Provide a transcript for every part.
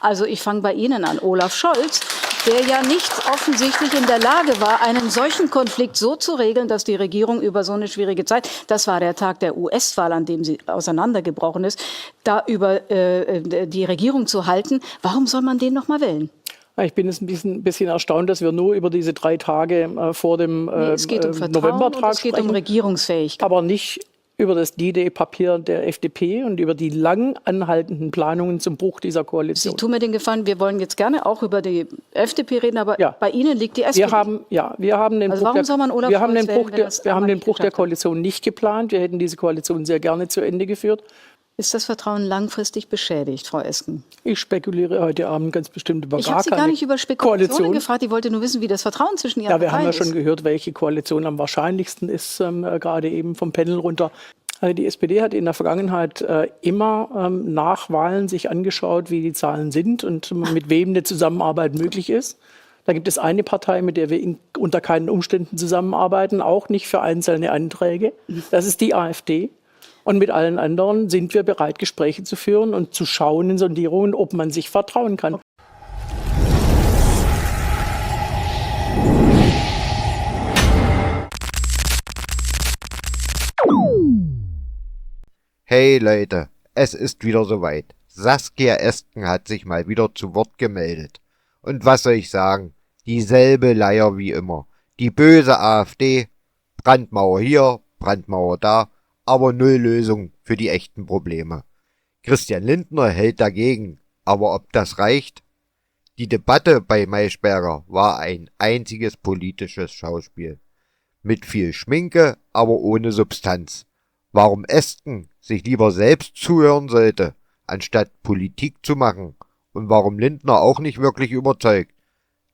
Also ich fange bei Ihnen an, Olaf Scholz, der ja nicht offensichtlich in der Lage war, einen solchen Konflikt so zu regeln, dass die Regierung über so eine schwierige Zeit, das war der Tag der US-Wahl, an dem sie auseinandergebrochen ist, da über die Regierung zu halten. Warum soll man den noch mal wählen? Ich bin jetzt ein bisschen erstaunt, dass wir nur über diese 3 Tage vor dem es geht um Vertrauen und es geht um Regierungsfähigkeit. Aber nicht über das D-Day-Papier der FDP und über die lang anhaltenden Planungen zum Bruch dieser Koalition. Sie tun mir den Gefallen, wir wollen jetzt gerne auch über die FDP reden, aber bei Ihnen liegt die SPD. Wir haben den Bruch der Koalition nicht geplant. Wir hätten diese Koalition sehr gerne zu Ende geführt. Ist das Vertrauen langfristig beschädigt, Frau Esken? Ich spekuliere heute Abend ganz bestimmt über Ich habe Sie gar nicht über Spekulationen gefragt. Ich wollte nur wissen, wie das Vertrauen zwischen Ihren Parteien ist. Ja, wir haben ja schon gehört, welche Koalition am wahrscheinlichsten ist, gerade eben vom Panel runter. Also die SPD hat in der Vergangenheit immer nach Wahlen sich angeschaut, wie die Zahlen sind und mit wem eine Zusammenarbeit möglich ist. Da gibt es eine Partei, mit der wir unter keinen Umständen zusammenarbeiten, auch nicht für einzelne Anträge. Das ist die AfD. Und mit allen anderen sind wir bereit, Gespräche zu führen und zu schauen in Sondierungen, ob man sich vertrauen kann. Hey Leute, es ist wieder soweit. Saskia Esken hat sich mal wieder zu Wort gemeldet. Und was soll ich sagen? Dieselbe Leier wie immer. Die böse AfD, Brandmauer hier, Brandmauer da, aber null Lösung für die echten Probleme. Christian Lindner hält dagegen, aber ob das reicht? Die Debatte bei Maischberger war ein einziges politisches Schauspiel. Mit viel Schminke, aber ohne Substanz. Warum Esken sich lieber selbst zuhören sollte, anstatt Politik zu machen und warum Lindner auch nicht wirklich überzeugt,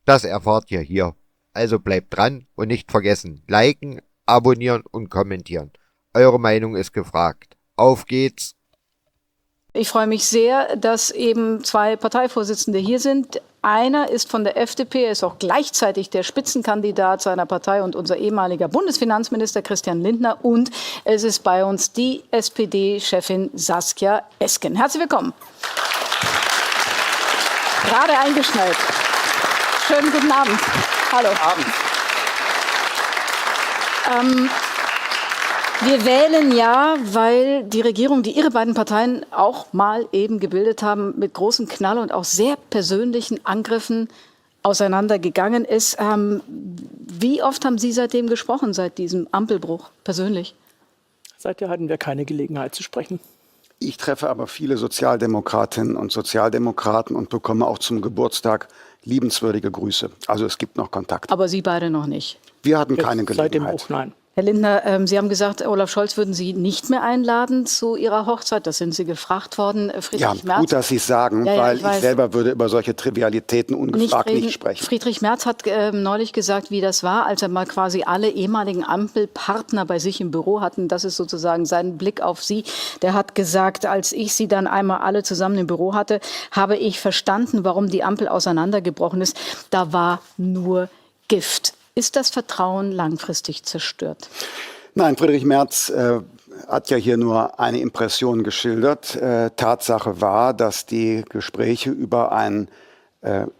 das erfahrt ihr hier. Also bleibt dran und nicht vergessen, liken, abonnieren und kommentieren. Eure Meinung ist gefragt. Auf geht's! Ich freue mich sehr, dass eben 2 Parteivorsitzende hier sind. Einer ist von der FDP, er ist auch gleichzeitig der Spitzenkandidat seiner Partei und unser ehemaliger Bundesfinanzminister Christian Lindner. Und es ist bei uns die SPD-Chefin Saskia Esken. Herzlich willkommen. Gerade eingeschneit. Schönen guten Abend. Hallo. Abend. Wir wählen ja, weil die Regierung, die Ihre beiden Parteien auch mal eben gebildet haben, mit großem Knall und auch sehr persönlichen Angriffen auseinandergegangen ist. Wie oft haben Sie seitdem gesprochen, seit diesem Ampelbruch, persönlich? Seither hatten wir keine Gelegenheit zu sprechen. Ich treffe aber viele Sozialdemokratinnen und Sozialdemokraten und bekomme auch zum Geburtstag liebenswürdige Grüße. Also es gibt noch Kontakt. Aber Sie beide noch nicht? Wir hatten keine Gelegenheit. Seit dem Bruch, nein. Herr Lindner, Sie haben gesagt, Olaf Scholz würden Sie nicht mehr einladen zu Ihrer Hochzeit. Das sind Sie gefragt worden. Friedrich Merz. Gut, dass Sie es sagen, weil ich selber würde über solche Trivialitäten ungefragt nicht sprechen. Friedrich Merz hat neulich gesagt, wie das war, als er mal quasi alle ehemaligen Ampelpartner bei sich im Büro hatten. Das ist sozusagen sein Blick auf Sie. Der hat gesagt, als ich Sie dann einmal alle zusammen im Büro hatte, habe ich verstanden, warum die Ampel auseinandergebrochen ist. Da war nur Gift. Ist das Vertrauen langfristig zerstört? Nein, Friedrich Merz hat ja hier nur eine Impression geschildert. Tatsache war, dass die Gespräche über einen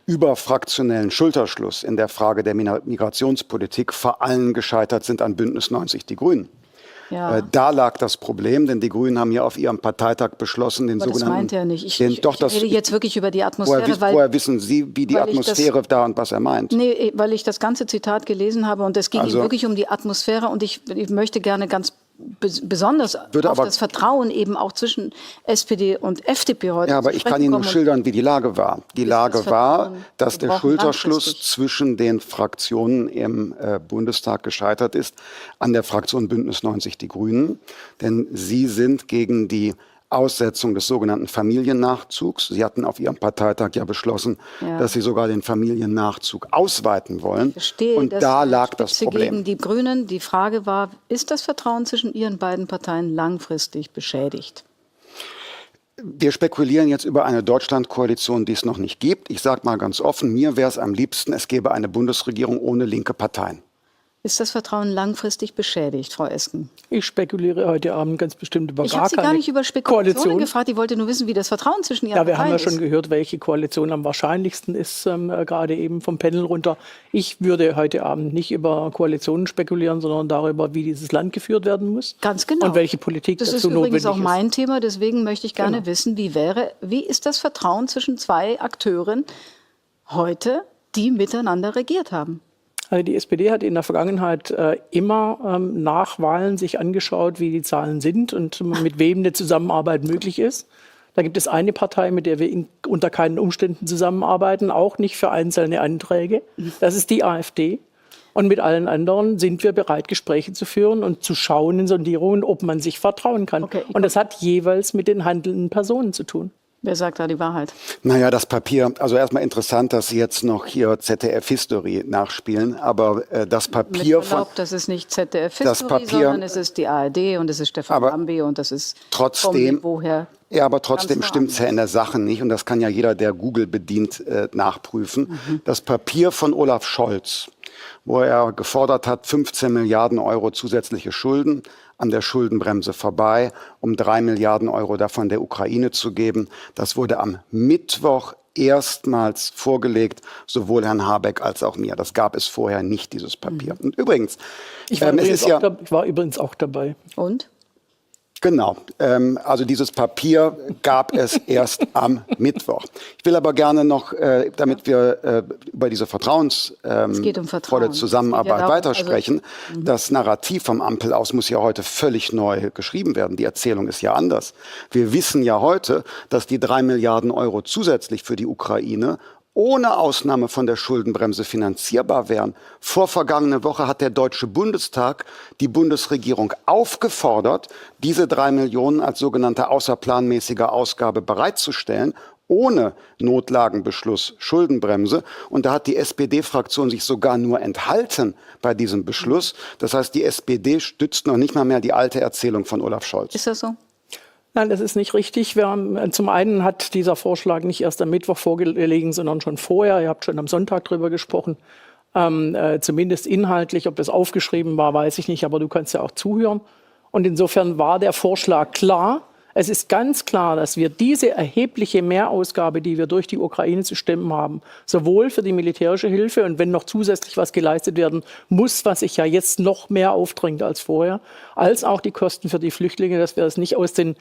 überfraktionellen Schulterschluss in der Frage der Migrationspolitik vor allem gescheitert sind an Bündnis 90 Die Grünen. Ja. Da lag das Problem, denn die Grünen haben hier auf ihrem Parteitag beschlossen, den sogenannten... Das meinte er nicht. Ich rede jetzt wirklich über die Atmosphäre. Woher wissen Sie, wie die Atmosphäre da und was er meint? Nee, weil ich das ganze Zitat gelesen habe und es ging ihm wirklich um die Atmosphäre und ich möchte gerne ganz besonders auf das Vertrauen eben auch zwischen SPD und FDP heute. Ja, aber ich kann Ihnen schildern, wie die Lage war. Die Lage war, dass der Schulterschluss zwischen den Fraktionen im Bundestag gescheitert ist, an der Fraktion Bündnis 90 Die Grünen. Denn sie sind gegen die Aussetzung des sogenannten Familiennachzugs. Sie hatten auf ihrem Parteitag ja beschlossen, dass sie sogar den Familiennachzug ausweiten wollen. Und da lag das Problem. Gegen die Grünen. Die Frage war, ist das Vertrauen zwischen Ihren beiden Parteien langfristig beschädigt? Wir spekulieren jetzt über eine Deutschlandkoalition, die es noch nicht gibt. Ich sage mal ganz offen, mir wäre es am liebsten, es gäbe eine Bundesregierung ohne linke Parteien. Ist das Vertrauen langfristig beschädigt, Frau Esken? Ich spekuliere heute Abend ganz bestimmt über Ich habe Sie gar nicht über Spekulationen Koalition gefragt. Ich wollte nur wissen, wie das Vertrauen zwischen Ihren Ja, wir Parteien haben ja ist. schon gehört, welche Koalition am wahrscheinlichsten ist, gerade eben vom Panel runter. Ich würde heute Abend nicht über Koalitionen spekulieren, sondern darüber, wie dieses Land geführt werden muss. Ganz genau. Und welche Politik das dazu ist übrigens notwendig auch ist. mein Thema. Deswegen möchte ich gerne Genau. wissen, wie ist das Vertrauen zwischen zwei Akteuren heute, die miteinander regiert haben? Also die SPD hat in der Vergangenheit immer nach Wahlen sich angeschaut, wie die Zahlen sind und mit wem eine Zusammenarbeit möglich ist. Da gibt es eine Partei, mit der wir unter keinen Umständen zusammenarbeiten, auch nicht für einzelne Anträge. Das ist die AfD. Und mit allen anderen sind wir bereit, Gespräche zu führen und zu schauen in Sondierungen, ob man sich vertrauen kann. Okay, und das hat jeweils mit den handelnden Personen zu tun. Wer sagt da die Wahrheit? Naja, das Papier, also erstmal interessant, dass Sie jetzt noch hier ZDF-History nachspielen, aber das Papier Mit Verlaub, das ist nicht ZDF-History, das Papier, sondern es ist die ARD und es ist Stefan Lambi und das ist trotzdem, woher. Ja, aber trotzdem stimmt es ja in der Sache nicht und das kann ja jeder, der Google bedient, nachprüfen. Das Papier von Olaf Scholz, wo er gefordert hat, 15 Milliarden Euro zusätzliche Schulden an der Schuldenbremse vorbei, um 3 Milliarden Euro davon der Ukraine zu geben. Das wurde am Mittwoch erstmals vorgelegt, sowohl Herrn Habeck als auch mir. Das gab es vorher nicht, dieses Papier. Und übrigens, Ich war übrigens auch dabei. Und? Genau, also dieses Papier gab es erst am Mittwoch. Ich will aber gerne noch, damit wir über diese vertrauensvolle Zusammenarbeit weitersprechen, das Narrativ vom Ampel aus muss ja heute völlig neu geschrieben werden. Die Erzählung ist ja anders. Wir wissen ja heute, dass die 3 Milliarden Euro zusätzlich für die Ukraine ohne Ausnahme von der Schuldenbremse finanzierbar wären. Vorvergangene Woche hat der Deutsche Bundestag die Bundesregierung aufgefordert, diese 3 Millionen als sogenannte außerplanmäßige Ausgabe bereitzustellen, ohne Notlagenbeschluss Schuldenbremse. Und da hat die SPD-Fraktion sich sogar nur enthalten bei diesem Beschluss. Das heißt, die SPD stützt noch nicht mal mehr die alte Erzählung von Olaf Scholz. Ist das so? Nein, das ist nicht richtig. Zum einen hat dieser Vorschlag nicht erst am Mittwoch vorgelegen, sondern schon vorher. Ihr habt schon am Sonntag drüber gesprochen. Zumindest inhaltlich, ob das aufgeschrieben war, weiß ich nicht, aber du kannst ja auch zuhören. Und insofern war der Vorschlag klar. Es ist ganz klar, dass wir diese erhebliche Mehrausgabe, die wir durch die Ukraine zu stemmen haben, sowohl für die militärische Hilfe und wenn noch zusätzlich was geleistet werden muss, was sich ja jetzt noch mehr aufdrängt als vorher, als auch die Kosten für die Flüchtlinge, dass wir das nicht aus dem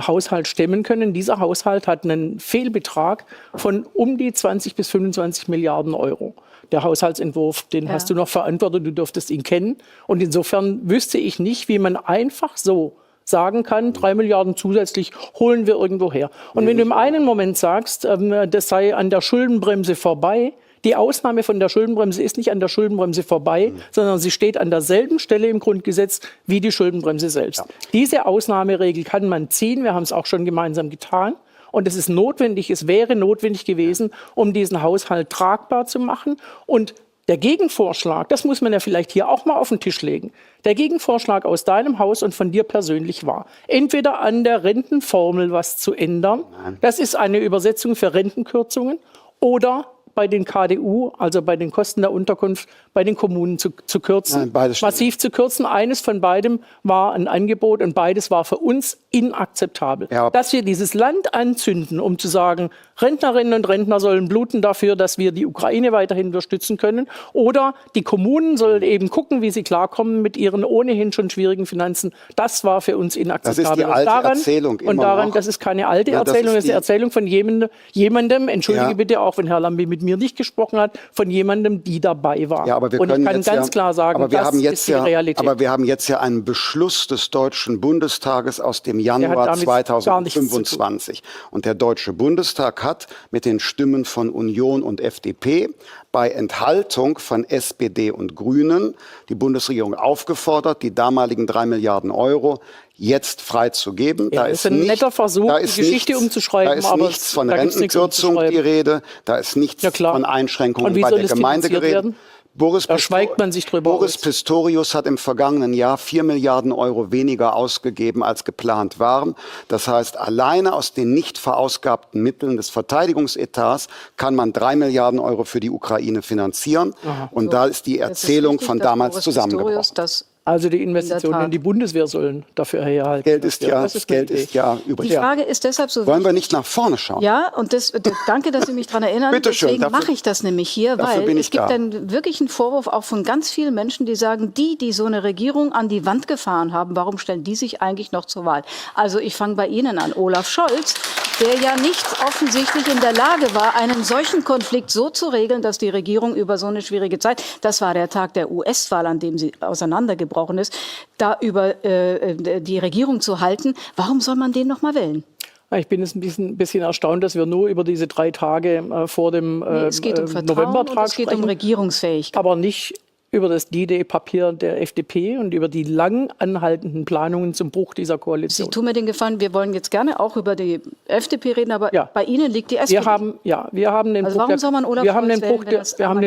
Haushalt stemmen können. Dieser Haushalt hat einen Fehlbetrag von um die 20 bis 25 Milliarden Euro. Der Haushaltsentwurf, den hast du noch verantwortet, du dürftest ihn kennen. Und insofern wüsste ich nicht, wie man einfach so sagen kann, 3 Milliarden zusätzlich holen wir irgendwo her. Und wenn du im einen Moment sagst, das sei an der Schuldenbremse vorbei, die Ausnahme von der Schuldenbremse ist nicht an der Schuldenbremse vorbei, sondern sie steht an derselben Stelle im Grundgesetz wie die Schuldenbremse selbst. Ja. Diese Ausnahmeregel kann man ziehen, wir haben es auch schon gemeinsam getan. Und es ist notwendig, es wäre notwendig gewesen, um diesen Haushalt tragbar zu machen. Und der Gegenvorschlag, das muss man ja vielleicht hier auch mal auf den Tisch legen, der Gegenvorschlag aus deinem Haus und von dir persönlich war, entweder an der Rentenformel was zu ändern, das ist eine Übersetzung für Rentenkürzungen, oder bei den KDU, also bei den Kosten der Unterkunft, bei den Kommunen zu kürzen, massiv zu kürzen. Eines von beidem war ein Angebot und beides war für uns inakzeptabel. Ja. Dass wir dieses Land anzünden, um zu sagen, Rentnerinnen und Rentner sollen bluten dafür, dass wir die Ukraine weiterhin unterstützen können, oder die Kommunen sollen eben gucken, wie sie klarkommen mit ihren ohnehin schon schwierigen Finanzen. Das war für uns inakzeptabel. Das ist die alte Erzählung immer noch. Das ist keine alte Erzählung, das ist die Erzählung von jemandem, entschuldige bitte auch, wenn Herr Lambi mit mir nicht gesprochen hat, von jemandem, die dabei war. Ja, aber wir und ich kann ganz klar sagen, das ist die Realität. Aber wir haben jetzt ja einen Beschluss des Deutschen Bundestages aus dem Januar 2025. Und der Deutsche Bundestag hat mit den Stimmen von Union und FDP bei Enthaltung von SPD und Grünen die Bundesregierung aufgefordert, die damaligen 3 Milliarden Euro jetzt freizugeben. Ja, da ist ein netter Versuch, die Geschichte umzuschreiben. Da ist nichts von Rentenkürzung die Rede, da ist nichts von Einschränkungen bei der Gemeinde die Rede. Da schweigt man sich drüber Boris Pistorius hat im vergangenen Jahr 4 Milliarden Euro weniger ausgegeben, als geplant waren. Das heißt, alleine aus den nicht verausgabten Mitteln des Verteidigungsetats kann man 3 Milliarden Euro für die Ukraine finanzieren. Aha. Und da ist die Erzählung von damals zusammengebrochen. Also die Investitionen in die Bundeswehr sollen dafür herhalten. Geld ist ja übrig. Die Frage ist deshalb so Wollen wir nicht nach vorne schauen? Ja, und danke, dass Sie mich daran erinnern. Bitte schön, deswegen mache ich das nämlich hier, weil es gibt einen wirklichen Vorwurf auch von ganz vielen Menschen, die sagen, die so eine Regierung an die Wand gefahren haben, warum stellen die sich eigentlich noch zur Wahl? Also ich fange bei Ihnen an. Olaf Scholz, der ja nicht offensichtlich in der Lage war, einen solchen Konflikt so zu regeln, dass die Regierung über so eine schwierige Zeit, das war der Tag der US-Wahl, an dem sie auseinandergebrochen ist, da über die Regierung zu halten. Warum soll man den noch mal wählen? Ich bin jetzt ein bisschen erstaunt, dass wir nur über diese 3 Tage vor dem es geht um Vertrauen Novembertag und es geht sprechen, um Regierungsfähigkeit. aber nicht über das D-Day-Papier der FDP und über die lang anhaltenden Planungen zum Bruch dieser Koalition. Sie tun mir den Gefallen, wir wollen jetzt gerne auch über die FDP reden, aber bei Ihnen liegt die SPD. Wir haben den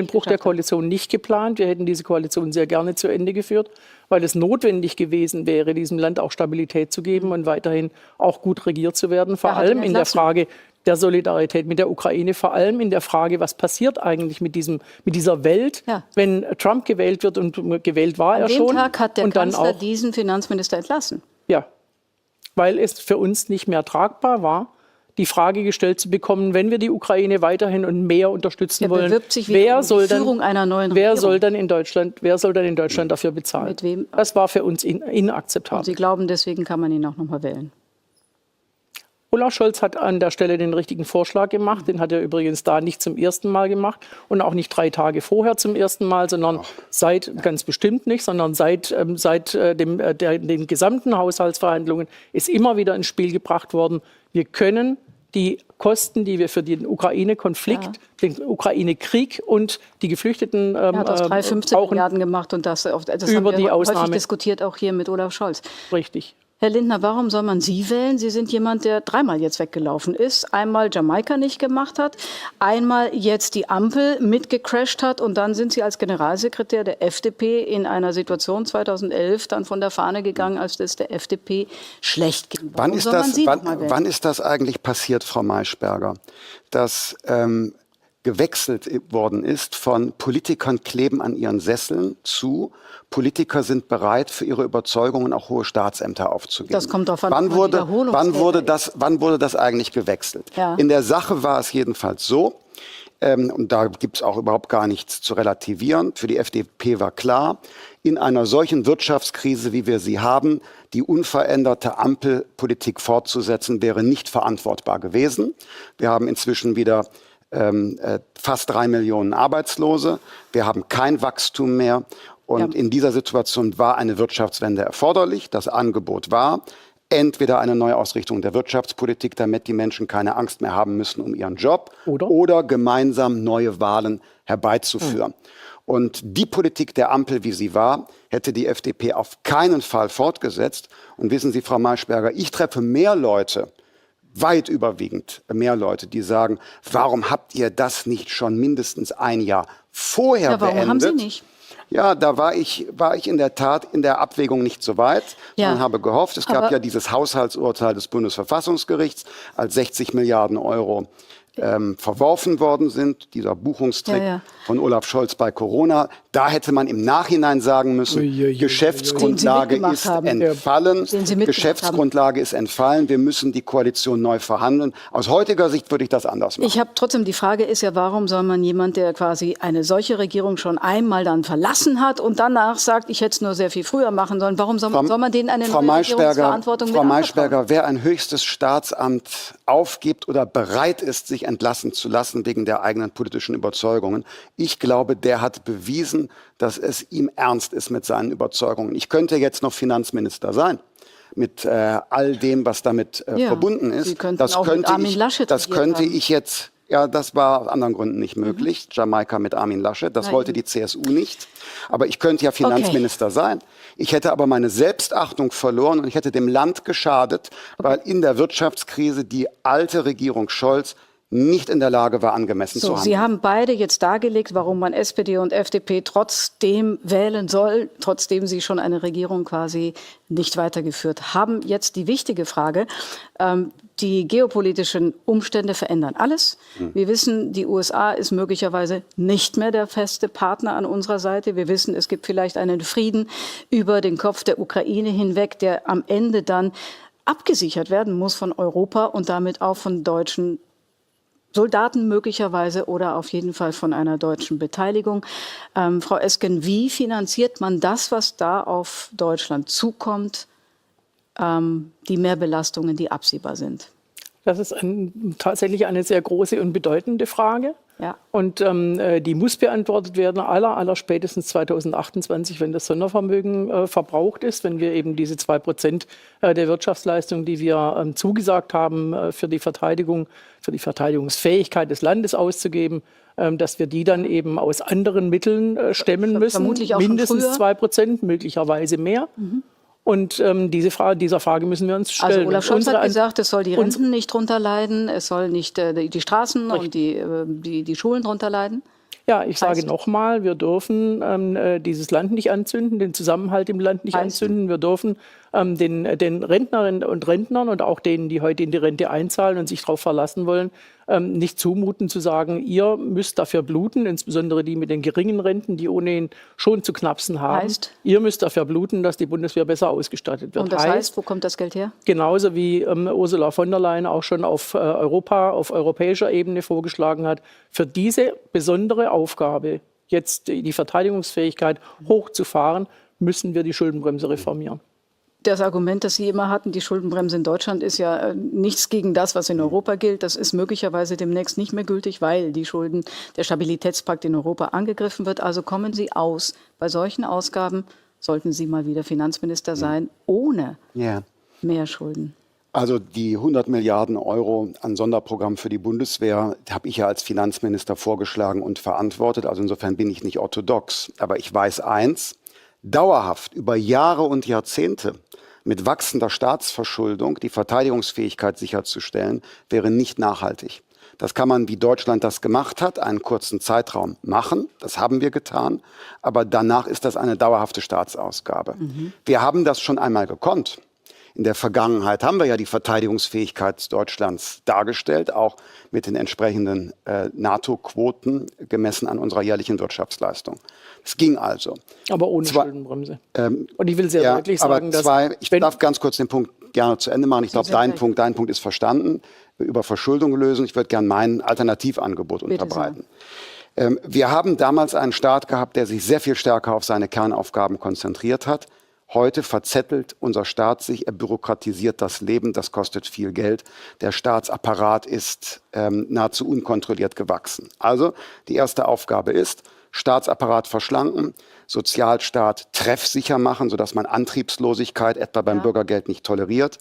Bruch der Koalition nicht geplant. Wir hätten diese Koalition sehr gerne zu Ende geführt, weil es notwendig gewesen wäre, diesem Land auch Stabilität zu geben und weiterhin auch gut regiert zu werden. Vor allem in der Frage der Solidarität mit der Ukraine, vor allem in der Frage, was passiert eigentlich mit dieser Welt, wenn Trump gewählt wird, und gewählt war er schon. An dem Tag hat der Kanzler diesen Finanzminister entlassen. Ja, weil es für uns nicht mehr tragbar war, die Frage gestellt zu bekommen, wenn wir die Ukraine weiterhin und mehr unterstützen wollen, wer soll dann in Deutschland dafür bezahlen? Mit wem? Das war für uns inakzeptabel. Und Sie glauben, deswegen kann man ihn auch noch mal wählen? Olaf Scholz hat an der Stelle den richtigen Vorschlag gemacht. Den hat er übrigens da nicht zum ersten Mal gemacht und auch nicht 3 Tage vorher zum ersten Mal, sondern ganz bestimmt nicht, sondern seit den gesamten Haushaltsverhandlungen ist immer wieder ins Spiel gebracht worden. Wir können die Kosten, die wir für den Ukraine-Konflikt, den Ukraine-Krieg und die Geflüchteten er hat aus 3,15 Milliarden gemacht und das haben wir häufig diskutiert, auch hier mit Olaf Scholz. Richtig. Herr Lindner, warum soll man Sie wählen? Sie sind jemand, der 3-mal jetzt weggelaufen ist. Einmal Jamaika nicht gemacht hat, einmal jetzt die Ampel mitgecrasht hat und dann sind Sie als Generalsekretär der FDP in einer Situation 2011 dann von der Fahne gegangen, als es der FDP schlecht ging. Wann ist das eigentlich passiert, Frau Maischberger, dass gewechselt worden ist von Politikern kleben an ihren Sesseln zu Politiker sind bereit, für ihre Überzeugungen auch hohe Staatsämter aufzugeben? Das kommt darauf an, wann wurde das eigentlich gewechselt? Ja. In der Sache war es jedenfalls so, und da gibt es auch überhaupt gar nichts zu relativieren. Für die FDP war klar, in einer solchen Wirtschaftskrise, wie wir sie haben, die unveränderte Ampelpolitik fortzusetzen, wäre nicht verantwortbar gewesen. Wir haben inzwischen wieder fast 3 Millionen Arbeitslose. Wir haben kein Wachstum mehr. Und in dieser Situation war eine Wirtschaftswende erforderlich. Das Angebot war entweder eine Neuausrichtung der Wirtschaftspolitik, damit die Menschen keine Angst mehr haben müssen um ihren Job, oder gemeinsam neue Wahlen herbeizuführen. Und die Politik der Ampel, wie sie war, hätte die FDP auf keinen Fall fortgesetzt. Und wissen Sie, Frau Maischberger, ich treffe mehr Leute, weit überwiegend mehr Leute, die sagen, warum habt ihr das nicht schon mindestens ein Jahr vorher beendet? Warum haben Sie nicht? Ja, da war ich in der Tat in der Abwägung nicht so weit. Man habe gehofft, es gab ja dieses Haushaltsurteil des Bundesverfassungsgerichts, als 60 Milliarden Euro verworfen worden sind, dieser Buchungstrick von Olaf Scholz bei Corona. Da hätte man im Nachhinein sagen müssen, Geschäftsgrundlage ist entfallen. Geschäftsgrundlage ist entfallen. Wir müssen die Koalition neu verhandeln. Aus heutiger Sicht würde ich das anders machen. Ich habe trotzdem, die Frage ist ja, warum soll man jemand, der quasi eine solche Regierung schon einmal dann verlassen hat und danach sagt, ich hätte es nur sehr viel früher machen sollen, warum soll man denen eine neue Regierungsverantwortung mit anvertrauen? Frau Maischberger, wer ein höchstes Staatsamt aufgibt oder bereit ist, sich entlassen zu lassen wegen der eigenen politischen Überzeugungen, ich glaube, der hat bewiesen, dass es ihm ernst ist mit seinen Überzeugungen. Ich könnte jetzt noch Finanzminister sein, mit all dem, was damit verbunden ist. Sie könnten auch mit Armin Laschet jetzt. Ja, das war aus anderen Gründen nicht möglich. Jamaika mit Armin Laschet, das wollte die CSU nicht. Aber ich könnte ja Finanzminister sein. Ich hätte aber meine Selbstachtung verloren und ich hätte dem Land geschadet, weil in der Wirtschaftskrise die alte Regierung Scholz nicht in der Lage war, angemessen zu So, handeln. Sie haben beide jetzt dargelegt, warum man SPD und FDP trotzdem wählen soll, trotzdem sie schon eine Regierung quasi nicht weitergeführt haben. Jetzt die wichtige Frage. Die geopolitischen Umstände verändern alles. Wir wissen, die USA ist möglicherweise nicht mehr der feste Partner an unserer Seite. Wir wissen, es gibt vielleicht einen Frieden über den Kopf der Ukraine hinweg, der am Ende dann abgesichert werden muss von Europa und damit auch von deutschen Soldaten möglicherweise oder auf jeden Fall von einer deutschen Beteiligung. Frau Esken, wie finanziert man das, was da auf Deutschland zukommt, die Mehrbelastungen, die absehbar sind? Das ist tatsächlich eine sehr große und bedeutende Frage. Ja. Und die muss beantwortet werden, aller spätestens 2028, wenn das Sondervermögen verbraucht ist, wenn wir eben diese 2% der Wirtschaftsleistung, die wir zugesagt haben, für die Verteidigung, für die Verteidigungsfähigkeit des Landes auszugeben, dass wir die dann eben aus anderen Mitteln stemmen müssen. Vermutlich auch mindestens schon früher. 2%, möglicherweise mehr. Und dieser Frage müssen wir uns stellen. Also Olaf Scholz Unsere hat gesagt, es soll die Renten nicht drunter leiden, es soll nicht die Straßen und die Schulen drunter leiden. Ja, ich sage nochmal, wir dürfen dieses Land nicht anzünden, den Zusammenhalt im Land nicht anzünden. Wir dürfen den Rentnerinnen und Rentnern und auch denen, die heute in die Rente einzahlen und sich darauf verlassen wollen, nicht zumuten zu sagen, ihr müsst dafür bluten, insbesondere die mit den geringen Renten, die ohnehin schon zu knapsen haben. Heißt? Ihr müsst dafür bluten, dass die Bundeswehr besser ausgestattet wird. Und das heißt, wo kommt das Geld her? Genauso wie Ursula von der Leyen auch schon auf europäischer Ebene vorgeschlagen hat, für diese besondere Aufgabe, jetzt die Verteidigungsfähigkeit hochzufahren, müssen wir die Schuldenbremse reformieren. Das Argument, das Sie immer hatten, die Schuldenbremse in Deutschland ist ja nichts gegen das, was in Europa gilt. Das ist möglicherweise demnächst nicht mehr gültig, weil der Stabilitätspakt in Europa angegriffen wird. Also kommen Sie aus. Bei solchen Ausgaben sollten Sie mal wieder Finanzminister sein, ohne mehr Schulden. Also die 100 Milliarden Euro an Sonderprogramm für die Bundeswehr habe ich ja als Finanzminister vorgeschlagen und verantwortet. Also insofern bin ich nicht orthodox. Aber ich weiß eins, dauerhaft über Jahre und Jahrzehnte mit wachsender Staatsverschuldung die Verteidigungsfähigkeit sicherzustellen, wäre nicht nachhaltig. Das kann man, wie Deutschland das gemacht hat, einen kurzen Zeitraum machen. Das haben wir getan. Aber danach ist das eine dauerhafte Staatsausgabe. Wir haben das schon einmal gekonnt. In der Vergangenheit haben wir ja die Verteidigungsfähigkeit Deutschlands dargestellt, auch mit den entsprechenden NATO-Quoten gemessen an unserer jährlichen Wirtschaftsleistung. Es ging also. Aber ohne Schuldenbremse. Und ich will sehr deutlich sagen, dass... Ich darf ganz kurz den Punkt gerne zu Ende machen. Ich glaube, dein Punkt ist verstanden. Über Verschuldung lösen. Ich würde gerne mein Alternativangebot unterbreiten. Wir haben damals einen Staat gehabt, der sich sehr viel stärker auf seine Kernaufgaben konzentriert hat. Heute verzettelt unser Staat sich, er bürokratisiert das Leben, das kostet viel Geld. Der Staatsapparat ist nahezu unkontrolliert gewachsen. Also die erste Aufgabe ist, Staatsapparat verschlanken, Sozialstaat treffsicher machen, sodass man Antriebslosigkeit etwa beim Bürgergeld nicht toleriert,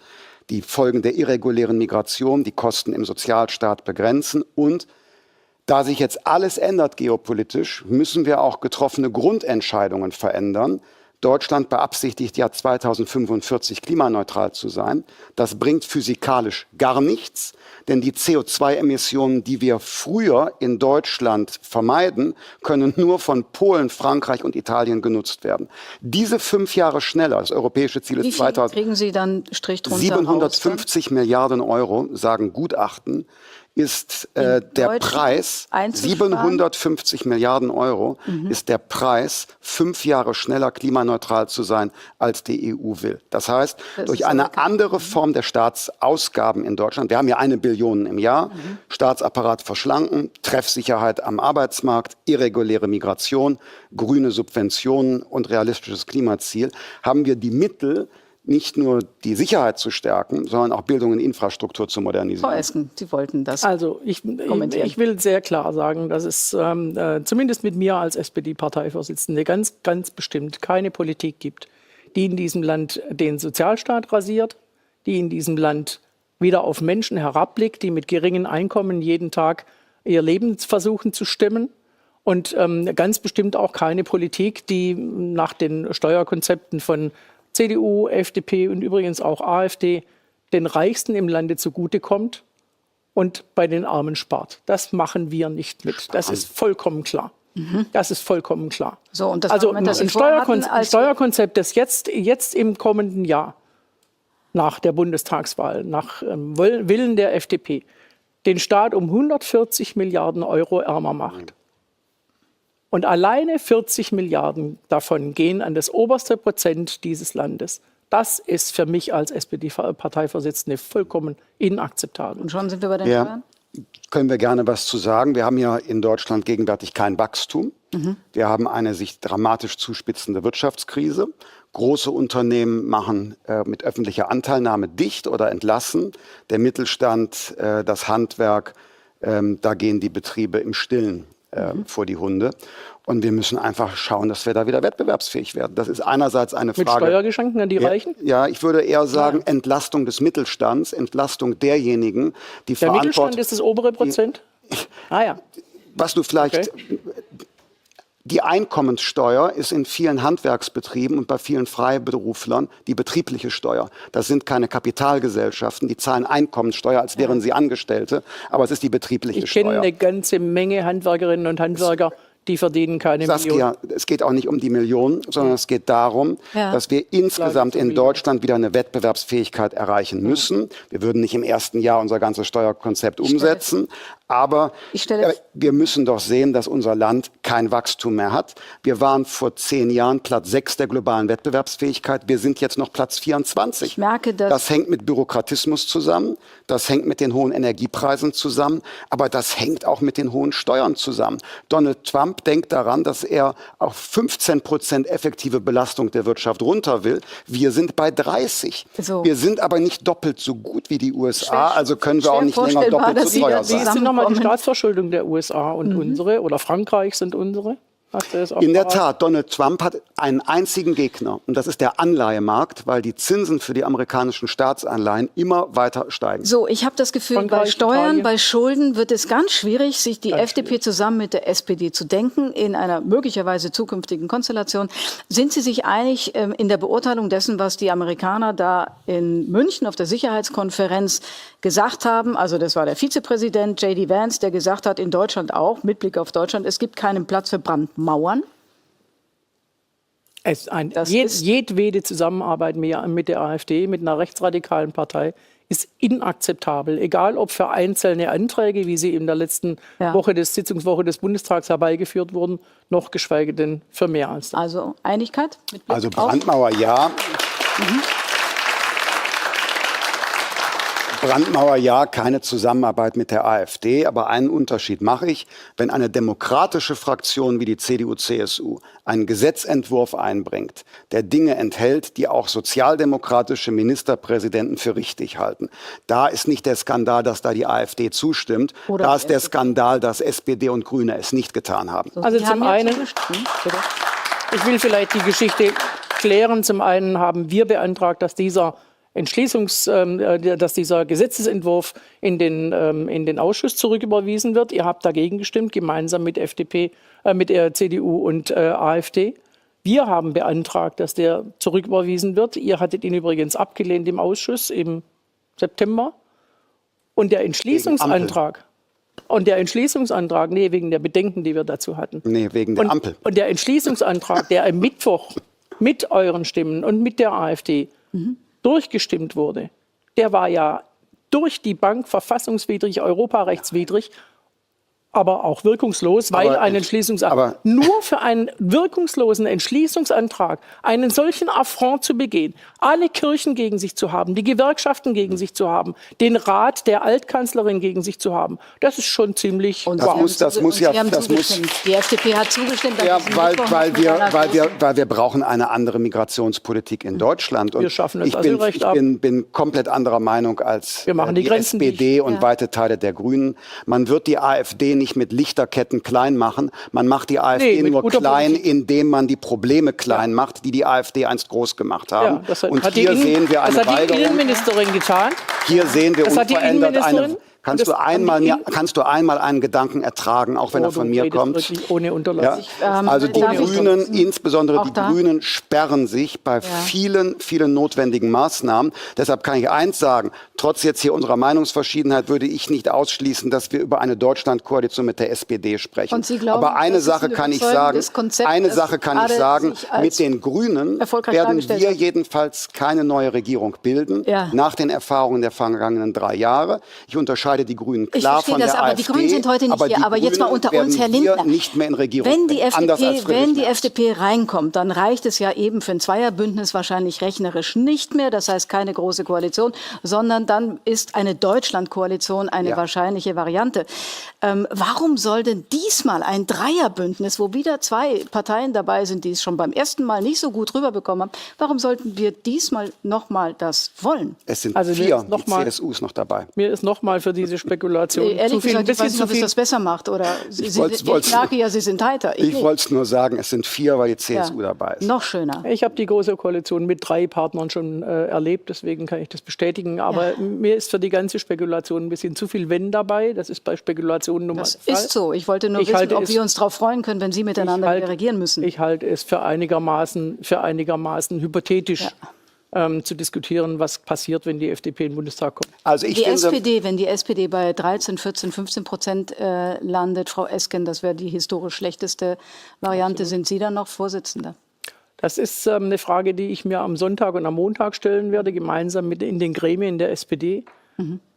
die Folgen der irregulären Migration, die Kosten im Sozialstaat begrenzen und da sich jetzt alles ändert geopolitisch, müssen wir auch getroffene Grundentscheidungen verändern. Deutschland beabsichtigt ja 2045 klimaneutral zu sein. Das bringt physikalisch gar nichts, denn die CO2-Emissionen, die wir früher in Deutschland vermeiden, können nur von Polen, Frankreich und Italien genutzt werden. Diese 5 Jahre schneller, das europäische Ziel ist 2000. Kriegen Sie dann Strich drunter 750 Milliarden Euro, sagen Gutachten, ist der Preis, 750 Milliarden Euro ist der Preis, 5 Jahre schneller klimaneutral zu sein, als die EU will. Das heißt, durch eine andere Form der Staatsausgaben in Deutschland, wir haben ja 1 Billion im Jahr, Staatsapparat verschlanken, Treffsicherheit am Arbeitsmarkt, irreguläre Migration, grüne Subventionen und realistisches Klimaziel, haben wir die Mittel, nicht nur die Sicherheit zu stärken, sondern auch Bildung und Infrastruktur zu modernisieren. Frau Esken, Sie wollten das Also ich will sehr klar sagen, dass es zumindest mit mir als SPD-Parteivorsitzende ganz bestimmt keine Politik gibt, die in diesem Land den Sozialstaat rasiert, die in diesem Land wieder auf Menschen herabblickt, die mit geringen Einkommen jeden Tag ihr Leben versuchen zu stemmen. Und ganz bestimmt auch keine Politik, die nach den Steuerkonzepten von CDU, FDP und übrigens auch AfD den Reichsten im Lande zugutekommt und bei den Armen spart. Das machen wir nicht mit. Das ist vollkommen klar. Das ist vollkommen klar. So, und das also Argument, das Sie ein vorhatten, Steuerkonzept, das jetzt im kommenden Jahr nach der Bundestagswahl, nach Willen der FDP, den Staat um 140 Milliarden Euro ärmer macht. Und alleine 40 Milliarden davon gehen an das oberste Prozent dieses Landes. Das ist für mich als SPD-Parteivorsitzende vollkommen inakzeptabel. Und schon sind wir bei den Steuern? Können wir gerne was zu sagen. Wir haben ja in Deutschland gegenwärtig kein Wachstum. Wir haben eine sich dramatisch zuspitzende Wirtschaftskrise. Große Unternehmen machen mit öffentlicher Anteilnahme dicht oder entlassen. Der Mittelstand, das Handwerk, da gehen die Betriebe im Stillen vor die Hunde. Und wir müssen einfach schauen, dass wir da wieder wettbewerbsfähig werden. Das ist einerseits eine Frage... Mit Steuergeschenken an die Reichen? Ja, ich würde eher sagen, Entlastung des Mittelstands, Entlastung derjenigen, die Der Mittelstand ist das obere Prozent? Was du vielleicht... Die Einkommenssteuer ist in vielen Handwerksbetrieben und bei vielen Freiberuflern die betriebliche Steuer. Das sind keine Kapitalgesellschaften, die zahlen Einkommenssteuer, als wären sie Angestellte, aber es ist die betriebliche Steuer. Ich kenne eine ganze Menge Handwerkerinnen und Handwerker, die verdienen keine Millionen. Es geht auch nicht um die Millionen, sondern es geht darum, dass wir insgesamt in Deutschland wieder eine Wettbewerbsfähigkeit erreichen müssen. Wir würden nicht im ersten Jahr unser ganzes Steuerkonzept umsetzen, aber wir müssen doch sehen, dass unser Land kein Wachstum mehr hat. Wir waren vor 10 Jahren Platz 6 der globalen Wettbewerbsfähigkeit. Wir sind jetzt noch Platz 24. Ich merke, das hängt mit Bürokratismus zusammen, das hängt mit den hohen Energiepreisen zusammen, aber das hängt auch mit den hohen Steuern zusammen. Donald Trump denkt daran, dass er auf 15% effektive Belastung der Wirtschaft runter will. Wir sind bei 30. So. Wir sind aber nicht doppelt so gut wie die USA, also können wir auch nicht länger doppelt so teuer sein. Wie ist denn nochmal die Staatsverschuldung der USA und unsere oder Frankreich sind unsere? In der Tat, Donald Trump hat einen einzigen Gegner und das ist der Anleihemarkt, weil die Zinsen für die amerikanischen Staatsanleihen immer weiter steigen. So, ich habe das Gefühl, bei Steuern, Italien, bei Schulden wird es ganz schwierig, sich die FDP zusammen mit der SPD zu denken in einer möglicherweise zukünftigen Konstellation. Sind Sie sich einig in der Beurteilung dessen, was die Amerikaner da in München auf der Sicherheitskonferenz gesagt haben? Also das war der Vizepräsident J.D. Vance, der gesagt hat, in Deutschland auch, mit Blick auf Deutschland, es gibt keinen Platz für Brandmauern. Jedwede Zusammenarbeit mit der AfD, mit einer rechtsradikalen Partei, ist inakzeptabel. Egal ob für einzelne Anträge, wie sie in der letzten Sitzungswoche des Bundestags herbeigeführt wurden, noch geschweige denn für mehr als das. Also Einigkeit? Mit Blick also Brandmauer ja. Brandmauer ja, keine Zusammenarbeit mit der AfD, aber einen Unterschied mache ich. Wenn eine demokratische Fraktion wie die CDU/CSU einen Gesetzentwurf einbringt, der Dinge enthält, die auch sozialdemokratische Ministerpräsidenten für richtig halten, da ist nicht der Skandal, dass da die AfD zustimmt, da ist der Skandal, dass SPD und Grüne es nicht getan haben. Also zum einen, ich will vielleicht die Geschichte klären, zum einen haben wir beantragt, dass dieser Gesetzesentwurf in den Ausschuss zurücküberwiesen wird. Ihr habt dagegen gestimmt, gemeinsam mit FDP, mit der CDU und AfD. Wir haben beantragt, dass der zurücküberwiesen wird. Ihr hattet ihn übrigens abgelehnt im Ausschuss im September. Und der Entschließungsantrag, wegen der Bedenken, die wir dazu hatten. Nee, wegen der Ampel. Und der Entschließungsantrag, der am Mittwoch mit euren Stimmen und mit der AfD durchgestimmt wurde, der war ja durch die Bank verfassungswidrig, europarechtswidrig, aber auch wirkungslos, weil nur für einen wirkungslosen Entschließungsantrag einen solchen Affront zu begehen, alle Kirchen gegen sich zu haben, die Gewerkschaften gegen sich zu haben, den Rat der Altkanzlerin gegen sich zu haben, das ist schon ziemlich und wow. Die FDP hat zugestimmt. Ja, weil wir brauchen eine andere Migrationspolitik in Deutschland. Und wir schaffen das Asylrecht ab. Ich bin komplett anderer Meinung als die SPD und weite Teile der Grünen. Man wird die AfD nicht mit Lichterketten klein machen. Man macht die AfD nur klein, indem man die Probleme klein macht, die AfD einst groß gemacht haben. Und hier sehen wir eine Weigerung. Das hat die Innenministerin getan. Hier sehen wir unverändert Kannst du einmal einen Gedanken ertragen, auch wenn er von mir kommt? Wirklich ohne Unterlass. Ja? Also die Grünen, insbesondere die Grünen, sperren sich bei vielen notwendigen Maßnahmen. Deshalb kann ich eins sagen, trotz jetzt hier unserer Meinungsverschiedenheit würde ich nicht ausschließen, dass wir über eine Deutschlandkoalition mit der SPD sprechen. Und Sie glauben, aber eine Sache kann ich sagen, mit den Grünen werden wir jedenfalls keine neue Regierung bilden, nach den Erfahrungen der vergangenen 3 Jahre. Ich unterscheide die Grünen klar von der AfD. Die Grünen sind heute nicht hier. Aber jetzt mal unter uns, Herr Lindner. Nicht mehr in Regierung wenn die FDP reinkommt, dann reicht es ja eben für ein Zweierbündnis wahrscheinlich rechnerisch nicht mehr. Das heißt keine große Koalition, sondern dann ist eine Deutschlandkoalition eine wahrscheinliche Variante. Warum soll denn diesmal ein Dreierbündnis, wo wieder 2 Parteien dabei sind, die es schon beim ersten Mal nicht so gut rüberbekommen haben, warum sollten wir diesmal nochmal das wollen? Es sind 4, die CSU ist noch dabei. Mir ist nochmal für diese Spekulation ehrlich gesagt, ich weiß nicht, ob es das besser macht. Oder ich merke ja, Sie sind heiter. Ich wollte es nur sagen, es sind 4, weil die CSU dabei ist. Noch schöner. Ich habe die große Koalition mit 3 Partnern schon erlebt, deswegen kann ich das bestätigen. Aber mir ist für die ganze Spekulation ein bisschen zu viel Wenn dabei. Das ist bei Spekulationen nun mal der Fall. Das ist so. Ich wollte nur wissen, ob wir uns darauf freuen können, wenn Sie miteinander regieren müssen. Ich halte es für einigermaßen hypothetisch. Zu diskutieren, was passiert, wenn die FDP in den Bundestag kommt. Also wenn die SPD bei 13, 14, 15% landet, Frau Esken, das wäre die historisch schlechteste Variante. Sind Sie dann noch Vorsitzende? Das ist eine Frage, die ich mir am Sonntag und am Montag stellen werde, gemeinsam mit in den Gremien der SPD.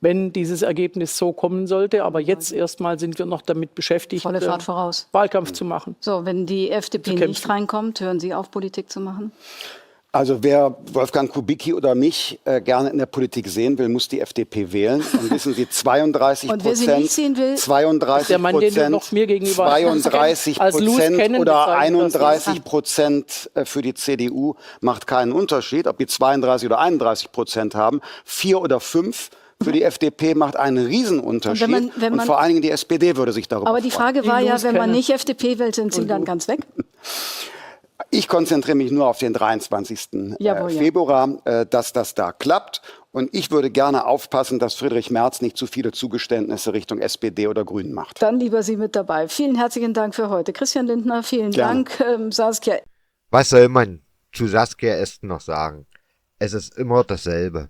Wenn dieses Ergebnis so kommen sollte. Aber jetzt erstmal sind wir noch damit beschäftigt, volle Fahrt voraus. Wahlkampf zu machen. So, wenn die FDP nicht reinkommt, hören Sie auf, Politik zu machen? Also wer Wolfgang Kubicki oder mich gerne in der Politik sehen will, muss die FDP wählen. Und wissen Sie, 32%, und wer sie nicht sehen will, 32%, der Mann, den du noch mir gegenüber 32% oder 31% für die CDU macht keinen Unterschied, ob die 32 oder 31% haben. 4 oder 5 für die FDP macht einen Riesenunterschied. Und vor allen Dingen die SPD würde sich darüber freuen. Aber die Frage war ja, wenn man nicht FDP wählt, sind Sie dann ganz weg? Ich konzentriere mich nur auf den 23. Februar, dass das da klappt. Und ich würde gerne aufpassen, dass Friedrich Merz nicht zu viele Zugeständnisse Richtung SPD oder Grünen macht. Dann lieber Sie mit dabei. Vielen herzlichen Dank für heute. Christian Lindner, vielen Dank. Saskia. Was soll man zu Saskia Esken noch sagen? Es ist immer dasselbe.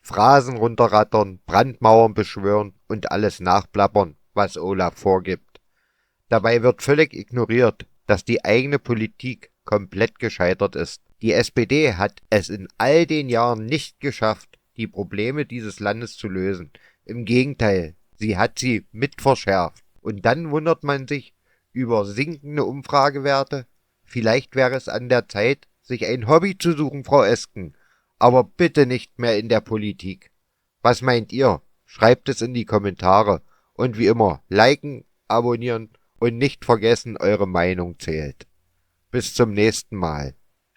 Phrasen runterrattern, Brandmauern beschwören und alles nachplappern, was Olaf vorgibt. Dabei wird völlig ignoriert, dass die eigene Politik komplett gescheitert ist. Die SPD hat es in all den Jahren nicht geschafft, die Probleme dieses Landes zu lösen. Im Gegenteil, sie hat sie mit verschärft. Und dann wundert man sich über sinkende Umfragewerte. Vielleicht wäre es an der Zeit, sich ein Hobby zu suchen, Frau Esken. Aber bitte nicht mehr in der Politik. Was meint ihr? Schreibt es in die Kommentare. Und wie immer, liken, abonnieren und nicht vergessen, eure Meinung zählt. Bis zum nächsten Mal.